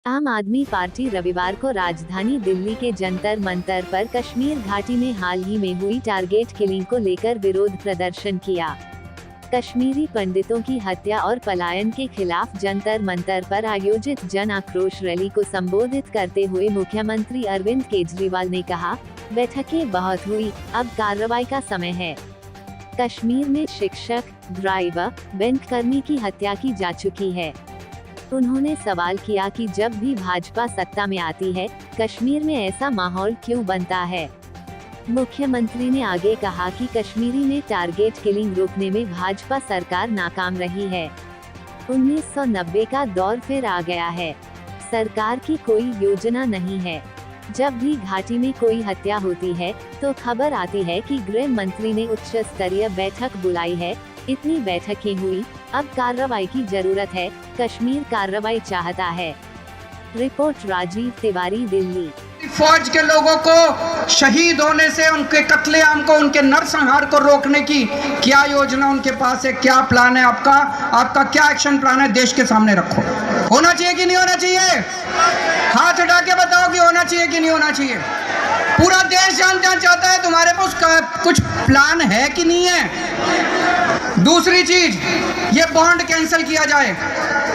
आम आदमी पार्टी रविवार को राजधानी दिल्ली के जंतर मंतर पर कश्मीर घाटी में हाल ही में हुई टारगेट किलिंग को लेकर विरोध प्रदर्शन किया। कश्मीरी पंडितों की हत्या और पलायन के खिलाफ जंतर मंतर पर आयोजित जन आक्रोश रैली को संबोधित करते हुए मुख्यमंत्री अरविंद केजरीवाल ने कहा, बैठकें बहुत हुई, अब कार्रवाई का समय है। कश्मीर में शिक्षक, ड्राइवर, बैंक कर्मी की हत्या की जा चुकी है। उन्होंने सवाल किया कि जब भी भाजपा सत्ता में आती है, कश्मीर में ऐसा माहौल क्यों बनता है। मुख्यमंत्री ने आगे कहा कि कश्मीरी में टारगेट किलिंग रोकने में भाजपा सरकार नाकाम रही है। 1990 का दौर फिर आ गया है। सरकार की कोई योजना नहीं है। जब भी घाटी में कोई हत्या होती है तो खबर आती है कि गृह मंत्री ने उच्च स्तरीय बैठक बुलाई है। इतनी बैठकें हुई, अब कार्रवाई की जरूरत है। कश्मीर कार्रवाई चाहता है। रिपोर्ट राजीव तिवारी, दिल्ली। फौज के लोगों को शहीद होने से, उनके कत्लेआम को, उनके नरसंहार को रोकने की क्या योजना उनके पास है, क्या प्लान है आपका क्या एक्शन प्लान है, देश के सामने रखो। होना चाहिए कि नहीं होना चाहिए? हाथ उठा के बताओ कि होना चाहिए कि नहीं होना चाहिए। पूरा देश जानना चाहता है तुम्हारे पास कुछ प्लान है कि नहीं है। दूसरी चीज, ये बॉन्ड कैंसिल किया जाए।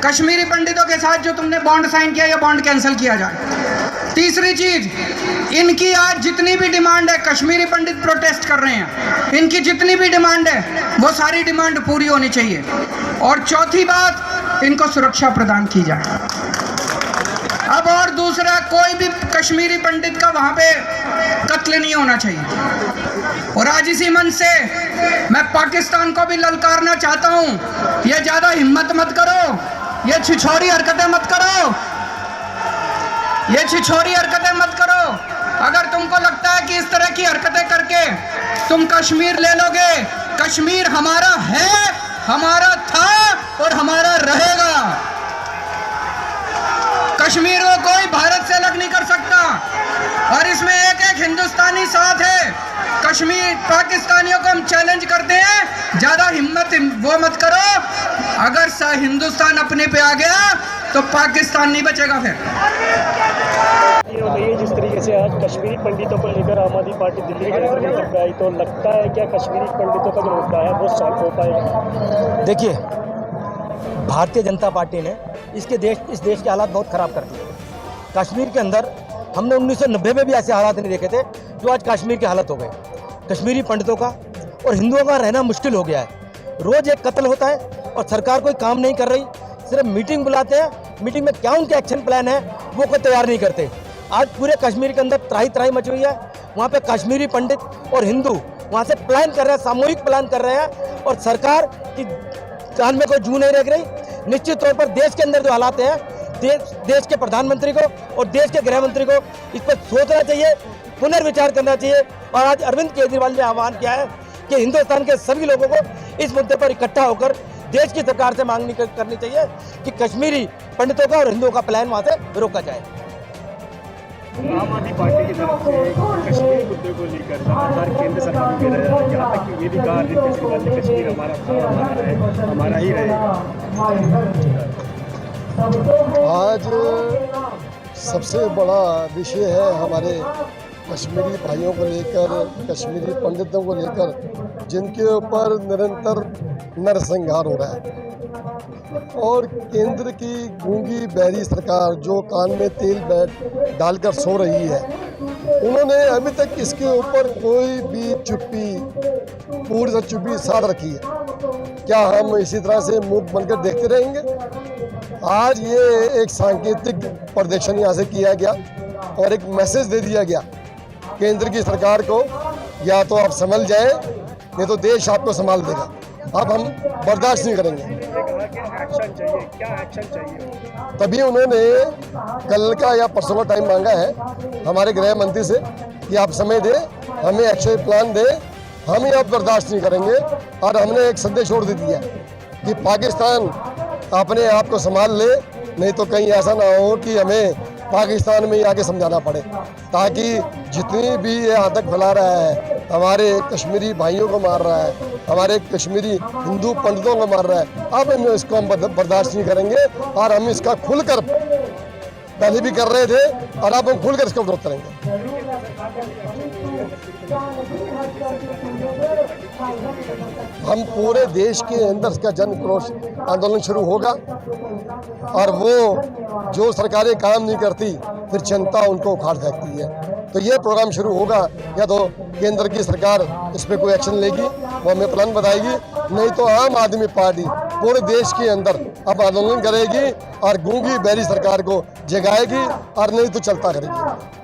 कश्मीरी पंडितों के साथ जो तुमने बॉन्ड साइन किया, ये बॉन्ड कैंसिल किया जाए। तीसरी चीज, इनकी आज जितनी भी डिमांड है, कश्मीरी पंडित प्रोटेस्ट कर रहे हैं, इनकी जितनी भी डिमांड है वो सारी डिमांड पूरी होनी चाहिए। और चौथी बात, इनको सुरक्षा प्रदान की जाए। अब और दूसरा, कोई भी कश्मीरी पंडित का वहां पे कत्ल नहीं होना चाहिए। और आज इसी मन से मैं पाकिस्तान को भी ललकारना चाहता हूं, ये ज्यादा हिम्मत मत करो, ये छिछोरी हरकतें मत करो, ये छिछोरी हरकतें मत करो। अगर तुमको लगता है कि इस तरह की हरकतें करके तुम कश्मीर ले लोगे, कश्मीर हमारा है, हमारा था और हमारा रहेगा। कश्मीर को कोई भारत से अलग नहीं कर सकता। और इसमें एक एक हिंदुस्तानी साथ है। कश्मीर पाकिस्तानियों को हम चैलेंज करते हैं, ज्यादा हिम्मत वो मत करो। अगर हिंदुस्तान अपने पे आ गया तो पाकिस्तान नहीं बचेगा फिर। ये जिस तरीके से आज कश्मीरी पंडितों को लेकर आम आदमी पार्टी दिल्ली के नेतृत्व में आई, तो लगता है क्या कश्मीरी पंडितों का जो मुद्दा है वो सॉल्व हो पाएगा? देखिए, भारतीय जनता पार्टी ने इस देश के हालात बहुत ख़राब कर दिए। कश्मीर के अंदर हमने 1990 में भी ऐसे हालात नहीं देखे थे जो आज कश्मीर के हालत हो गए। कश्मीरी पंडितों का और हिंदुओं का रहना मुश्किल हो गया है। रोज़ एक कत्ल होता है और सरकार कोई काम नहीं कर रही, सिर्फ मीटिंग बुलाते हैं। मीटिंग में क्या उनके एक्शन प्लान है वो कोई तैयार नहीं करते। आज पूरे कश्मीर के अंदर त्राही त्राही मची हुई है। वहाँ पे कश्मीरी पंडित और हिंदू वहाँ से प्लान कर रहे हैं, सामूहिक प्लान कर रहे हैं और सरकार की जान में कोई जू नहीं रख रही। निश्चित तौर पर देश के अंदर जो हालात हैं, देश के प्रधानमंत्री को और देश के गृह मंत्री को इस पर सोचना चाहिए, पुनर्विचार करना चाहिए। और आज अरविंद केजरीवाल ने आह्वान किया है कि हिंदुस्तान के सभी लोगों को इस मुद्दे पर इकट्ठा होकर देश की सरकार से मांग करनी चाहिए कि कश्मीरी पंडितों का और हिंदुओं का प्लान वहाँ से रोका जाए। आम आदमी पार्टी की तरफ से कश्मीर मुद्दे को लेकर लगातार केंद्र सरकार कह रहा है, यहाँ तक कि ये भी कहा अरविंद केजरीवाल ने कश्मीर हमारा था, हमारा है, हमारा ही रहेगा। आज सबसे बड़ा विषय है हमारे कश्मीरी भाइयों को लेकर, कश्मीरी पंडितों को लेकर, जिनके ऊपर निरंतर नरसंहार हो रहा है। और केंद्र की गूंगी बहरी सरकार जो कान में तेल डालकर सो रही है, उन्होंने अभी तक इसके ऊपर कोई भी पूरी से चुप्पी साध रखी है। क्या हम इसी तरह से मुंह बनकर देखते रहेंगे? आज ये एक सांकेतिक प्रदर्शन यहाँ से किया गया और एक मैसेज दे दिया गया केंद्र की सरकार को, या तो आप संभल जाए, नहीं तो देश आपको संभाल देगा। अब हम बर्दाश्त नहीं करेंगे। एक्शन चाहिए, क्या एक्शन चाहिए? तभी उन्होंने कल का या परसों का टाइम मांगा है हमारे गृह मंत्री से कि आप समय दें, हमें एक्शन प्लान दें, हम ही अब बर्दाश्त नहीं करेंगे। और हमने एक संदेश और दे दिया कि पाकिस्तान अपने आप को संभाल ले, नहीं तो कहीं ऐसा ना हो कि हमें पाकिस्तान में ही आके समझाना पड़े। ताकि जितनी भी ये आतंक फैला रहा है, हमारे कश्मीरी भाइयों को मार रहा है, हमारे कश्मीरी हिंदू पंडितों को मार रहा है, अब इसको हम बर्दाश्त नहीं करेंगे और हम इसका खुलकर पहले भी कर रहे थे और अब हम खुलकर इसका विरोध करेंगे। हम पूरे देश के अंदर इसका जन क्रोश आंदोलन शुरू होगा और वो जो सरकारें काम नहीं करती फिर जनता उनको उखाड़ फेंकती है। तो ये प्रोग्राम शुरू होगा, या तो केंद्र की सरकार इस पर कोई एक्शन लेगी, वो हमें प्लान बताएगी, नहीं तो आम आदमी पार्टी पूरे देश के अंदर अब आंदोलन करेगी और गूंगी बहरी सरकार को जगाएगी और नहीं तो चलता करेगी।